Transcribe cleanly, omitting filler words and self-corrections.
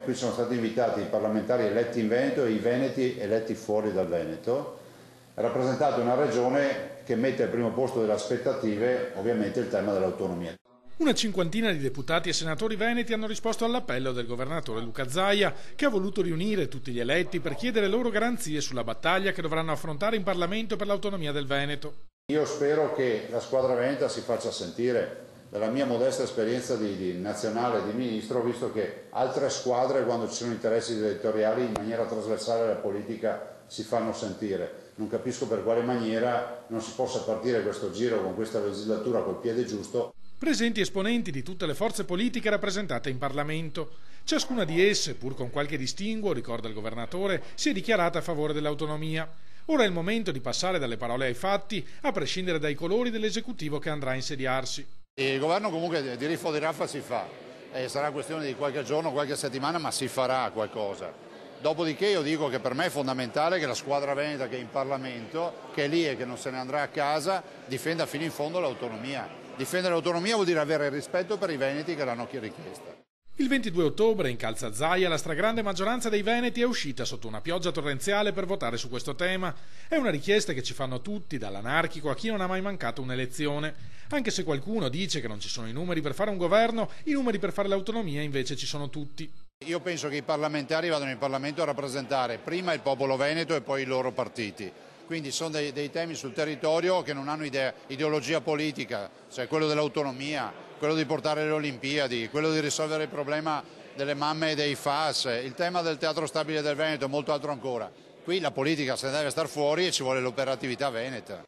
Qui sono stati invitati i parlamentari eletti in Veneto e i veneti eletti fuori dal Veneto. Rappresentate una regione che mette al primo posto delle aspettative ovviamente il tema dell'autonomia. Una cinquantina di deputati e senatori veneti hanno risposto all'appello del governatore Luca Zaia, che ha voluto riunire tutti gli eletti per chiedere loro garanzie sulla battaglia che dovranno affrontare in Parlamento per l'autonomia del Veneto. Io spero che la squadra veneta si faccia sentire. Dalla mia modesta esperienza di nazionale e di ministro ho visto che altre squadre, quando ci sono interessi territoriali, in maniera trasversale alla politica si fanno sentire. Non capisco per quale maniera non si possa partire questo giro con questa legislatura col piede giusto. Presenti esponenti di tutte le forze politiche rappresentate in Parlamento. Ciascuna di esse, pur con qualche distinguo, ricorda il governatore, si è dichiarata a favore dell'autonomia. Ora è il momento di passare dalle parole ai fatti, a prescindere dai colori dell'esecutivo che andrà a insediarsi. Il governo comunque di riffo di raffa si fa, sarà questione di qualche giorno, qualche settimana, ma si farà qualcosa. Dopodiché io dico che per me è fondamentale che la squadra veneta che è in Parlamento, che è lì e che non se ne andrà a casa, difenda fino in fondo l'autonomia. Difendere l'autonomia vuol dire avere rispetto per i veneti che l'hanno richiesta. Il 22 ottobre in Calza Zaia la stragrande maggioranza dei veneti è uscita sotto una pioggia torrenziale per votare su questo tema. È una richiesta che ci fanno tutti, dall'anarchico a chi non ha mai mancato un'elezione. Anche se qualcuno dice che non ci sono i numeri per fare un governo, i numeri per fare l'autonomia invece ci sono tutti. Io penso che i parlamentari vadano in Parlamento a rappresentare prima il popolo veneto e poi i loro partiti. Quindi sono dei temi sul territorio che non hanno ideologia politica, cioè quello dell'autonomia, quello di portare le Olimpiadi, quello di risolvere il problema delle mamme e dei FAS, il tema del teatro stabile del Veneto e molto altro ancora. Qui la politica se ne deve star fuori e ci vuole l'operatività veneta.